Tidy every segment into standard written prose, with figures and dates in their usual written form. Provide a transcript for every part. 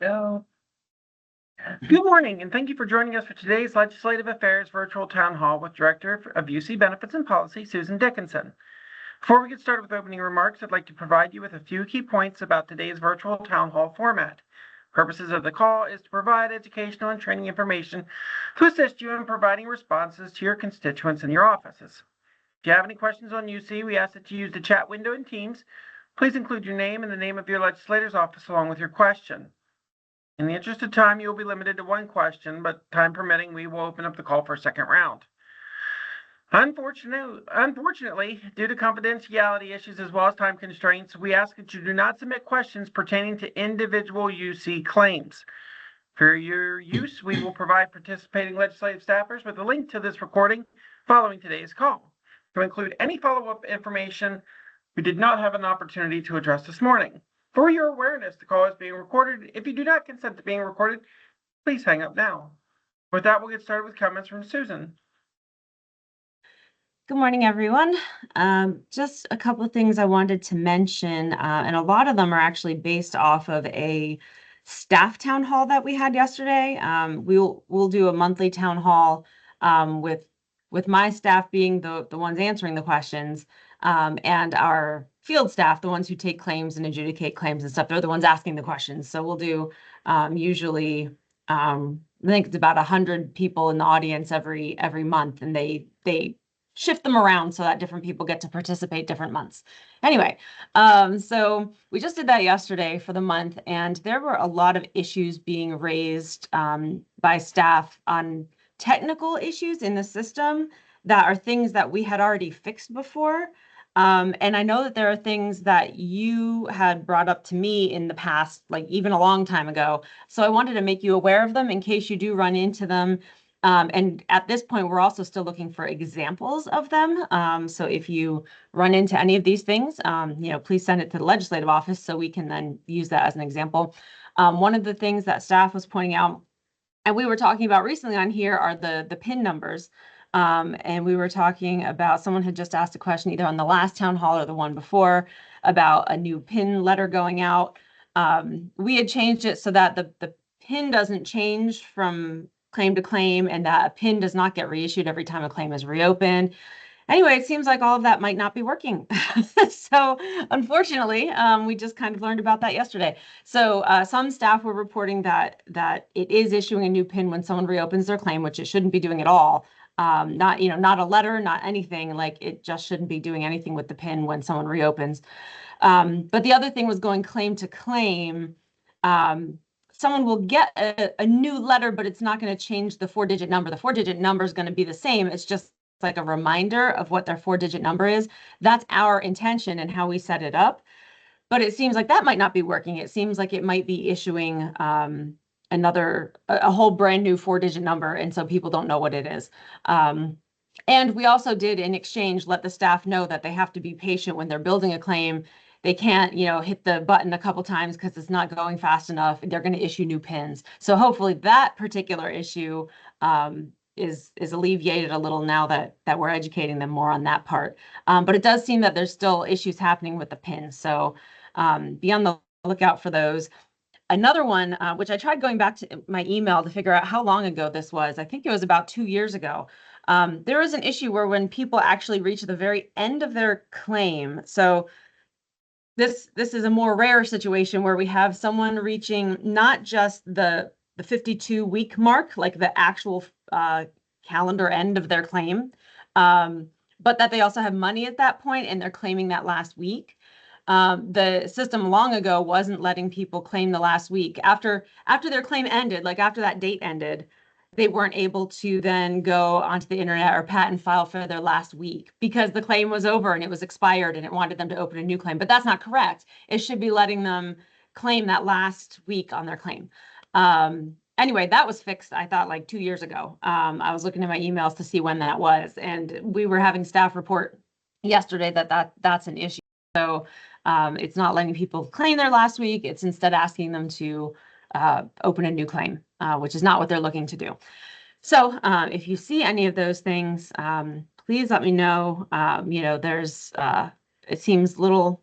Go. Good morning, and thank you for joining us for today's Legislative Affairs Virtual Town Hall with Director of UC Benefits and Policy, Susan Dickinson. Before we get started with opening remarks, I'd like to provide you with a few key points about today's virtual town hall format. Purposes of the call is to provide educational and training information to assist you in providing responses to your constituents in your offices. If you have any questions on UC, we ask that you use the chat window in Teams. Please include your name and the name of your legislator's office along with your question. In the interest of time, you will be limited to one question, but time permitting, we will open up the call for a second round. Unfortunately, due to confidentiality issues as well as time constraints, we ask that you do not submit questions pertaining to individual UC claims. For your use, we will provide participating legislative staffers with a link to this recording following today's call to include any follow-up information we did not have an opportunity to address this morning. For your awareness, the call is being recorded. If you do not consent to being recorded, please hang up now. With that, we'll get started with comments from Susan. Good morning, everyone. Just a couple of things I wanted to mention, and a lot of them are actually based off of a staff town hall that we had yesterday. We'll do a monthly town hall with my staff being the ones answering the questions, and our field staff, the ones who take claims and adjudicate claims and stuff. They're the ones asking the questions. So we'll do usually I think it's about 100 people in the audience every month, and they shift them around so that different people get to participate different months. Anyway, so we just did that yesterday for the month, and there were a lot of issues being raised by staff on technical issues in the system that are things that we had already fixed before. And I know that there are things that you had brought up to me in the past, like even a long time ago. So I wanted to make you aware of them in case you do run into them. And at this point, we're also still looking for examples of them. So if you run into any of these things, please send it to the legislative office so we can then use that as an example. One of the things that staff was pointing out, and we were talking about recently on here, are the PIN numbers. And we were talking about, someone had just asked a question either on the last town hall or the one before about a new PIN letter going out. We had changed it so that the PIN doesn't change from claim to claim, and that a PIN does not get reissued every time a claim is reopened. Anyway, it seems like all of that might not be working. So unfortunately, we just kind of learned about that yesterday. So some staff were reporting that it is issuing a new PIN when someone reopens their claim, which it shouldn't be doing at all. Not a letter, not anything, like it just shouldn't be doing anything with the PIN when someone reopens. But the other thing was going claim to claim. Someone will get a new letter, but it's not going to change the 4-digit number. The 4-digit number is going to be the same. It's just like a reminder of what their 4-digit number is. That's our intention and how we set it up. But it seems like that might not be working. It seems like it might be issuing a whole brand new 4-digit number, and so people don't know what it is. And we also did, in exchange, let the staff know that they have to be patient when they're building a claim. They can't, hit the button a couple times because it's not going fast enough. They're going to issue new PINs. So hopefully that particular issue is alleviated a little now that we're educating them more on that part. But it does seem that there's still issues happening with the PINs. So be on the lookout for those. Another one, which I tried going back to my email to figure out how long ago this was. I think it was about 2 years ago. There was an issue where when people actually reach the very end of their claim, so this is a more rare situation where we have someone reaching not just the 52-week mark, like the actual calendar end of their claim, but that they also have money at that point and they're claiming that last week. The system long ago wasn't letting people claim the last week. After their claim ended, like after that date ended, they weren't able to then go onto the internet or patent file for their last week because the claim was over and it was expired and it wanted them to open a new claim. But that's not correct. It should be letting them claim that last week on their claim. Anyway, that was fixed, I thought, like 2 years ago. I was looking at my emails to see when that was, and we were having staff report yesterday that's an issue. So it's not letting people claim their last week. It's instead asking them to open a new claim, which is not what they're looking to do. So if you see any of those things, please let me know. There's it seems little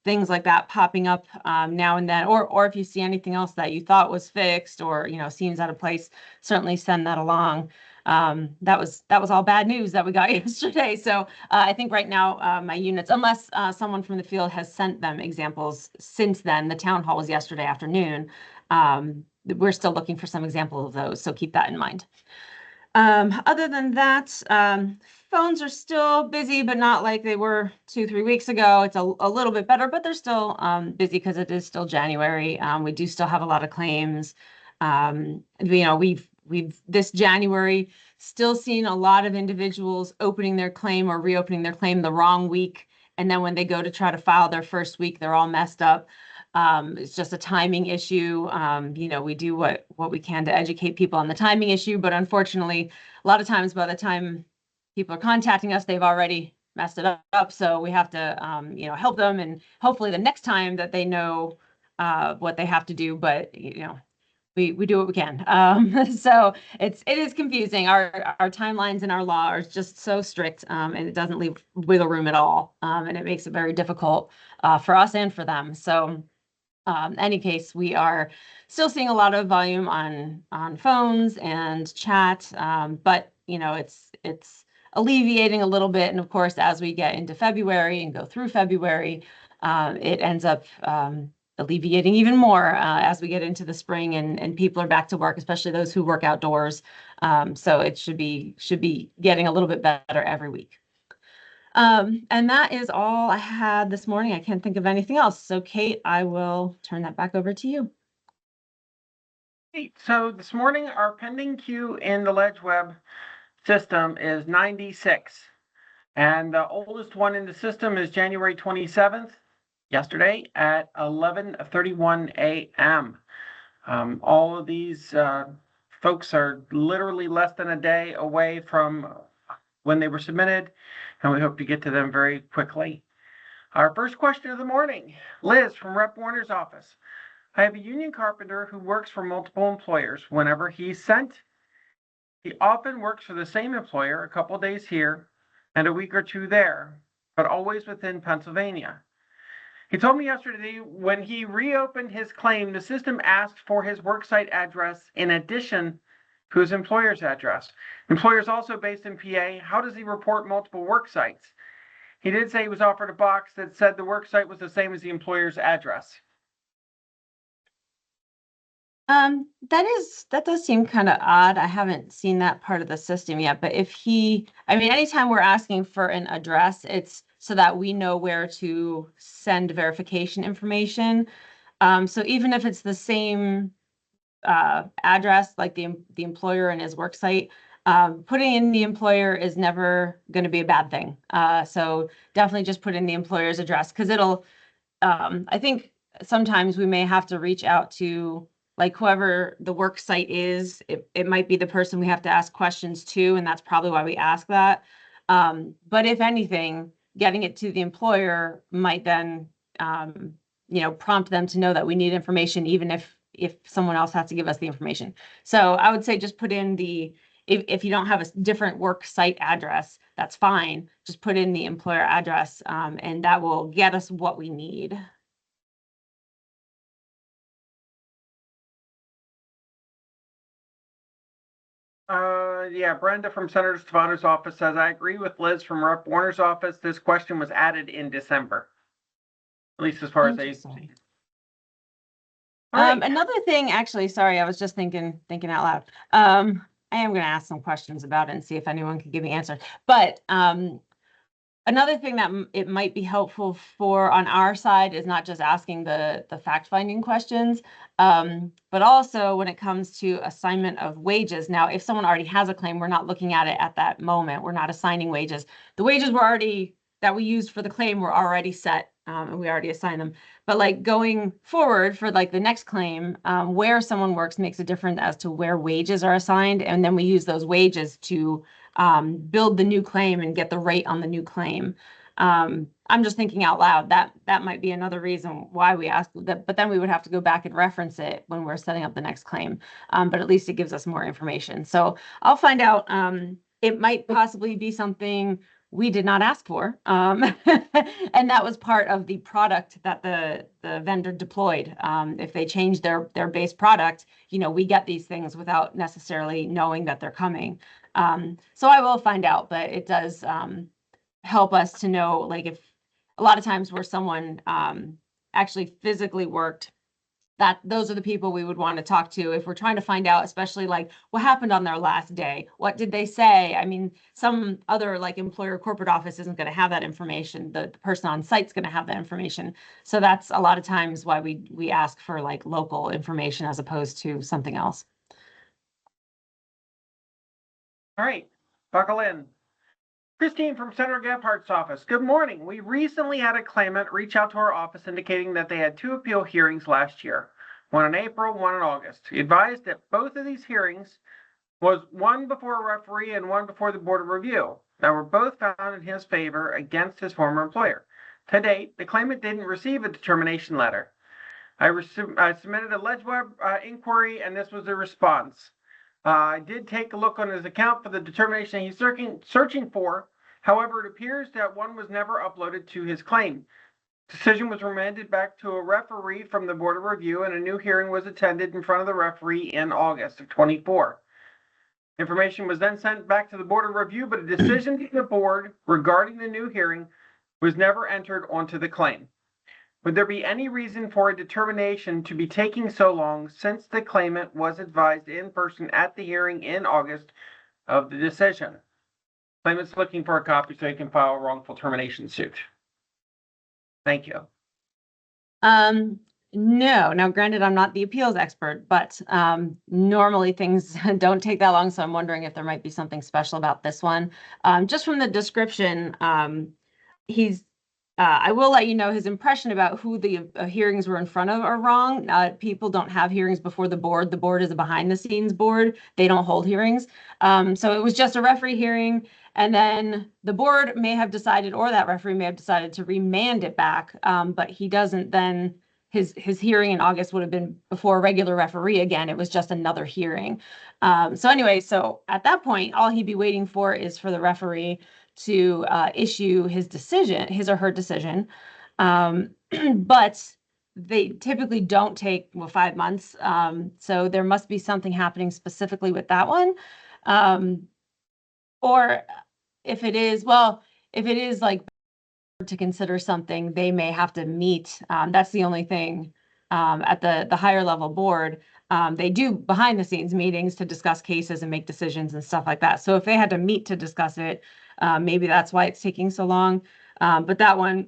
things like that popping up now and then, or if you see anything else that you thought was fixed or, seems out of place, certainly send that along. That was all bad news that we got yesterday. So I think right now my units, unless someone from the field has sent them examples since then, the town hall was yesterday afternoon. We're still looking for some examples of those, so keep that in mind. Other than that, phones are still busy, but not like they were 2-3 weeks ago. It's a little bit better, but they're still busy because it is still January. We do still have a lot of claims. We've this January still seen a lot of individuals opening their claim or reopening their claim the wrong week. And then when they go to try to file their first week, they're all messed up. It's just a timing issue. We do what we can to educate people on the timing issue, but unfortunately, a lot of times by the time people are contacting us, they've already messed it up. So we have to, help them, and hopefully the next time that they know what they have to do. But we do what we can. So it is confusing. Our timelines and our law are just so strict, and it doesn't leave wiggle room at all, and it makes it very difficult for us and for them. So. Any case, we are still seeing a lot of volume on phones and chat, but it's alleviating a little bit. And of course, as we get into February and go through February, it ends up alleviating even more as we get into the spring and people are back to work, especially those who work outdoors. So it should be getting a little bit better every week. And that is all I had this morning. I can't think of anything else. So Kate, I will turn that back over to you. So this morning, our pending queue in the LegWeb system is 96. And the oldest one in the system is January 27th, yesterday at 11:31 a.m. All of these folks are literally less than a day away from when they were submitted, and we hope to get to them very quickly. Our first question of the morning, Liz from Rep Warner's office. I have a union carpenter who works for multiple employers. Whenever he's sent, he often works for the same employer a couple days here and a week or two there, but always within Pennsylvania. He told me yesterday when he reopened his claim, the system asked for his worksite address in addition to his employer's address. Employer is also based in PA. How does he report multiple work sites? He did say he was offered a box that said the work site was the same as the employer's address. That does seem kind of odd. I haven't seen that part of the system yet, but anytime we're asking for an address, it's so that we know where to send verification information. So even if it's the same address, like the employer and his work site, putting in the employer is never going to be a bad thing. So definitely just put in the employer's address, because I think sometimes we may have to reach out to like whoever the work site is. It might be the person we have to ask questions to, and that's probably why we ask that. But if anything, getting it to the employer might then, prompt them to know that we need information, even if someone else has to give us the information. So I would say just put in if you don't have a different work site address, that's fine. Just put in the employer address, and that will get us what we need. Yeah, Brenda from Senator Stevano's office says, I agree with Liz from Rep Warner's office. This question was added in December, at least as far as they see. Another thing, actually, sorry, I was just thinking out loud. I am going to ask some questions about it and see if anyone can give me answers. But another thing that it might be helpful for on our side is not just asking the fact-finding questions, but also when it comes to assignment of wages. Now, if someone already has a claim, we're not looking at it at that moment. We're not assigning wages. The wages that we used for the claim were already set, and we already assigned them. But like going forward for like the next claim, where someone works makes a difference as to where wages are assigned, and then we use those wages to build the new claim and get the rate on the new claim. I'm just thinking out loud that might be another reason why we asked that, but then we would have to go back and reference it when we're setting up the next claim. But at least it gives us more information. So I'll find out. It might possibly be something we did not ask for. And that was part of the product that the vendor deployed. If they change their base product, we get these things without necessarily knowing that they're coming. So I will find out, but it does help us to know, like, if a lot of times where someone actually physically worked, that those are the people we would want to talk to if we're trying to find out, especially like what happened on their last day. What did they say? I mean, some other like employer corporate office isn't going to have that information. The person on site's going to have that information. So that's a lot of times why we ask for like local information as opposed to something else. All right, buckle in. Christine from Senator Gephardt's office. Good morning. We recently had a claimant reach out to our office indicating that they had 2 appeal hearings last year, one in April, one in August. He advised that both of these hearings was one before a referee and one before the Board of Review that were both found in his favor against his former employer. To date, the claimant didn't receive a determination letter. I submitted a LegWeb inquiry, and this was the response. I did take a look on his account for the determination he's searching for. However, it appears that one was never uploaded to his claim. Decision was remanded back to a referee from the Board of Review, and a new hearing was attended in front of the referee in August of 24. Information was then sent back to the Board of Review, but a decision from the board regarding the new hearing was never entered onto the claim. Would there be any reason for a determination to be taking so long since the claimant was advised in person at the hearing in August of the decision? Claimant's looking for a copy so he can file a wrongful termination suit. Thank you. No. Now, granted, I'm not the appeals expert, but normally things don't take that long. So I'm wondering if there might be something special about this one. Just from the description, I will let you know his impression about who the hearings were in front of are wrong. People don't have hearings before the board. The board is a behind the scenes board. They don't hold hearings. So it was just a referee hearing. And then the board may have decided, or that referee may have decided to remand it back. But he doesn't then, his hearing in August would have been before a regular referee again. It was just another hearing. So anyway, so at that point, all he'd be waiting for is for the referee to issue his decision, his or her decision. But they typically don't take 5 months. So there must be something happening specifically with that one. Or if it is like to consider something, they may have to meet. That's the only thing at the higher level board. They do behind the scenes meetings to discuss cases and make decisions and stuff like that. So if they had to meet to discuss it, maybe that's why it's taking so long. But that one,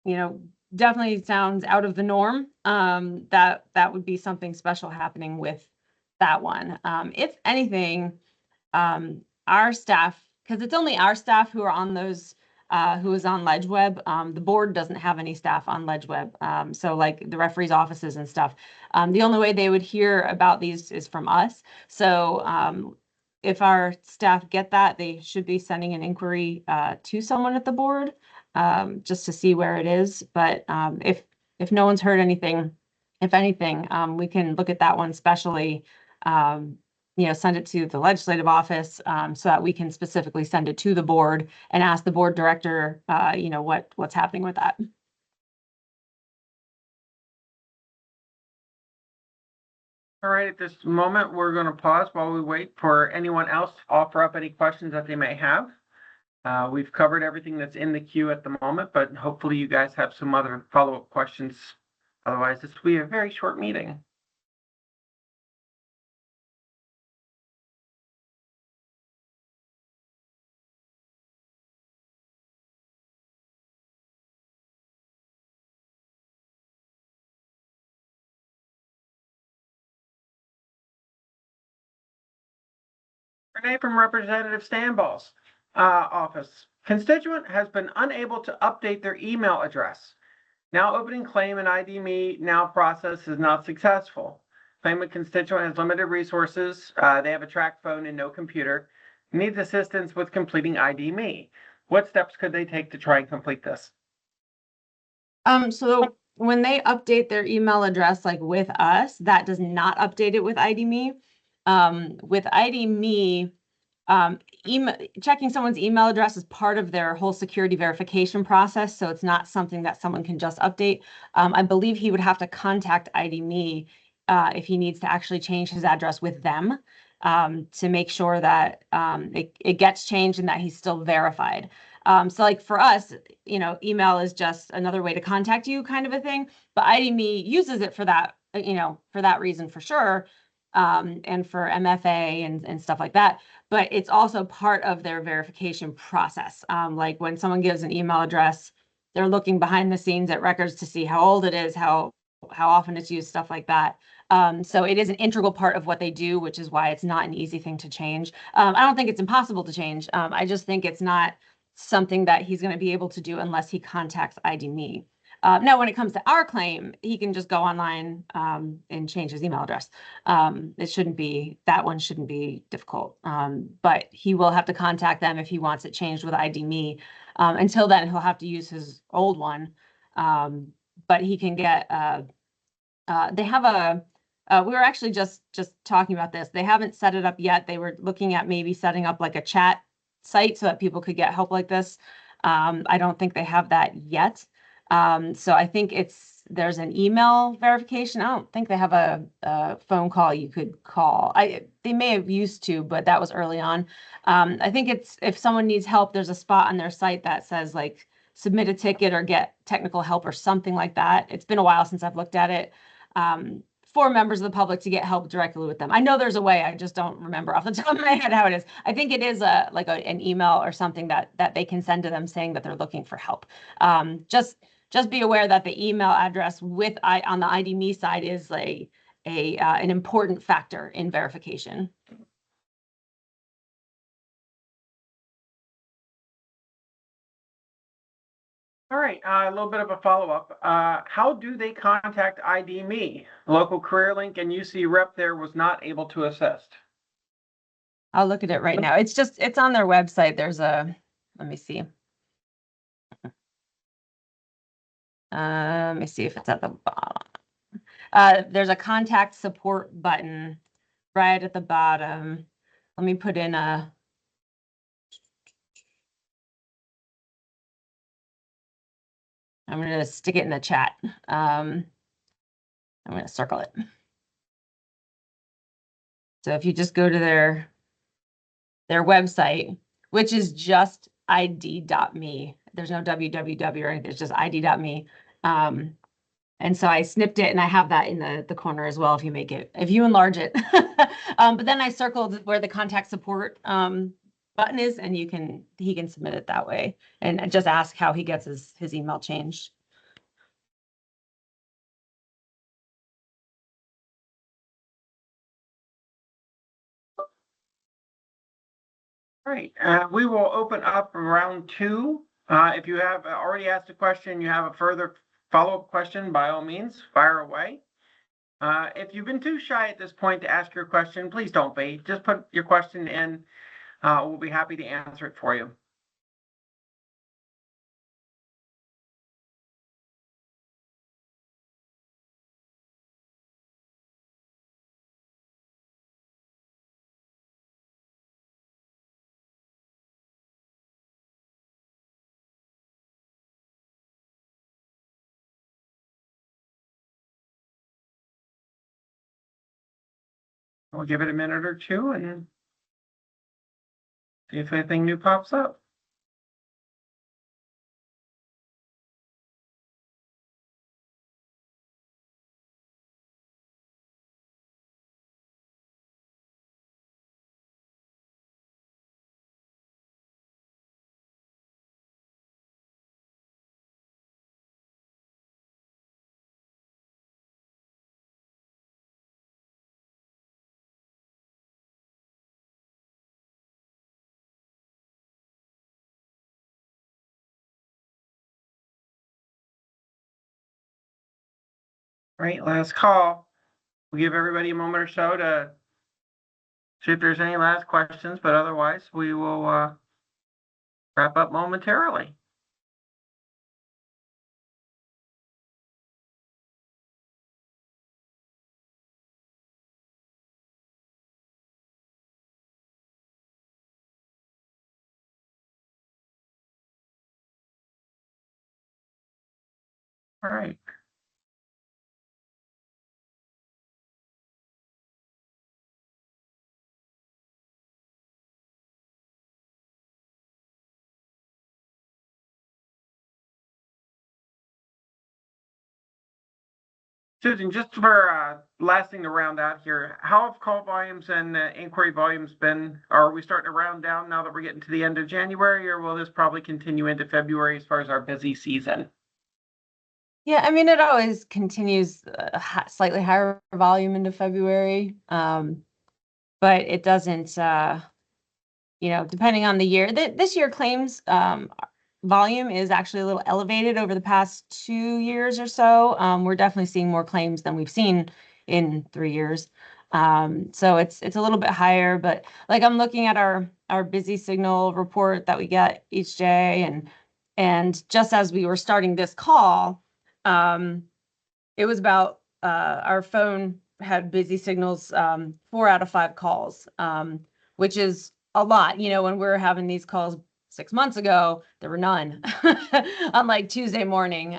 definitely sounds out of the norm. That would be something special happening with that one. If anything, our staff, because it's only our staff who are on those, who is on LegWeb. The board doesn't have any staff on LegWeb. So like the referees' offices and stuff. The only way they would hear about these is from us. So if our staff get that, they should be sending an inquiry to someone at the board just to see where it is. But if no one's heard anything, if anything, we can look at that one specially. Send it to the legislative office so that we can specifically send it to the board and ask the board director, what's happening with that. All right, at this moment, we're going to pause while we wait for anyone else to offer up any questions that they may have. We've covered everything that's in the queue at the moment, but hopefully you guys have some other follow-up questions. Otherwise, this will be a very short meeting. Renee from Representative Stanball's office. Constituent has been unable to update their email address. Now opening claim and ID.me now process is not successful. Claimant constituent has limited resources. They have a track phone and no computer. Needs assistance with completing ID.me. What steps could they take to try and complete this? So when they update their email address, like with us, that does not update it with ID.me. With ID.me, checking someone's email address is part of their whole security verification process, so it's not something that someone can just update. I believe he would have to contact ID.me if he needs to actually change his address with them to make sure that it gets changed and that he's still verified. So like for us, email is just another way to contact you kind of a thing, but ID.me uses it for that, for that reason for sure, and for MFA and stuff like that. But it's also part of their verification process. Like when someone gives an email address, they're looking behind the scenes at records to see how old it is, how often it's used, stuff like that. So it is an integral part of what they do, which is why it's not an easy thing to change. I don't think it's impossible to change. I just think it's not something that he's going to be able to do unless he contacts ID.me. Now, when it comes to our claim, he can just go online and change his email address. That one shouldn't be difficult. But he will have to contact them if he wants it changed with ID.me. Until then, he'll have to use his old one. But he can get, they have we were actually just talking about this. They haven't set it up yet. They were looking at maybe setting up like a chat site so that people could get help like this. I don't think they have that yet. So I think there's an email verification. I don't think they have a phone call you could call. They may have used to, but that was early on. I think if someone needs help, there's a spot on their site that says like submit a ticket or get technical help or something like that. It's been a while since I've looked at it. For members of the public to get help directly with them. I know there's a way, I just don't remember off the top of my head how it is. I think it is an email or something that they can send to them saying that they're looking for help. Just be aware that the email address on the ID.me side is an important factor in verification. All right, a little bit of a follow-up. How do they contact ID.me? Local career link and UC rep there was not able to assist. I'll look at it right now. It's on their website. Let me see. Let me see if it's at the bottom. There's a contact support button right at the bottom. Let me put in I'm going to stick it in the chat. I'm going to circle it. So if you just go to their website, which is just id.me, there's no www or anything, it's just id.me. And so I snipped it and I have that in the corner as well if you enlarge it. But then I circled where the contact support button is, and he can submit it that way and just ask how he gets his email changed. All right, we will open up round two. If you have already asked a question, you have a further follow-up question, by all means, fire away. If you've been too shy at this point to ask your question, please don't be. Just put your question in. We'll be happy to answer it for you. We'll give it a minute or two and see if anything new pops up. All right, last call. We'll give everybody a moment or so to see if there's any last questions, but otherwise we will wrap up momentarily. All right. Susan, just for last thing to round out here, how have call volumes and inquiry volumes been? Are we starting to round down now that we're getting to the end of January, or will this probably continue into February as far as our busy season? Yeah, I mean, it always continues slightly higher volume into February, but it doesn't, depending on the year. This year claims volume is actually a little elevated over the past 2 years or so. We're definitely seeing more claims than we've seen in 3 years. So it's a little bit higher, but like I'm looking at our busy signal report that we get each day, and just as we were starting this call, it was about our phone had busy signals 4 out of 5 calls, which is a lot. When we were having these calls 6 months ago, there were none on like Tuesday morning.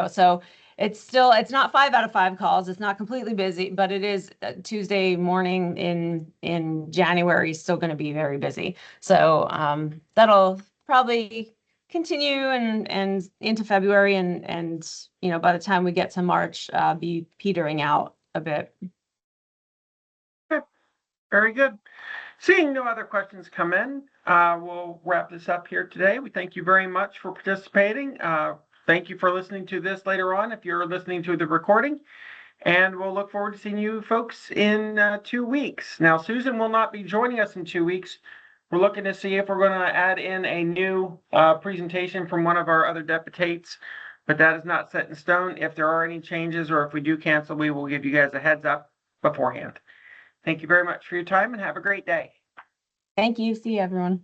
So it's not 5 out of 5 calls. It's not completely busy, but it is Tuesday morning in January still going to be very busy. So that'll probably continue and into February and by the time we get to March, be petering out a bit. Okay, very good. Seeing no other questions come in, we'll wrap this up here today. We thank you very much for participating. Thank you for listening to this later on if you're listening to the recording. And we'll look forward to seeing you folks in 2 weeks. Now, Susan will not be joining us in 2 weeks. We're looking to see if we're going to add in a new presentation from one of our other deputates, but that is not set in stone. If there are any changes or if we do cancel, we will give you guys a heads up beforehand. Thank you very much for your time and have a great day. Thank you. See you, everyone.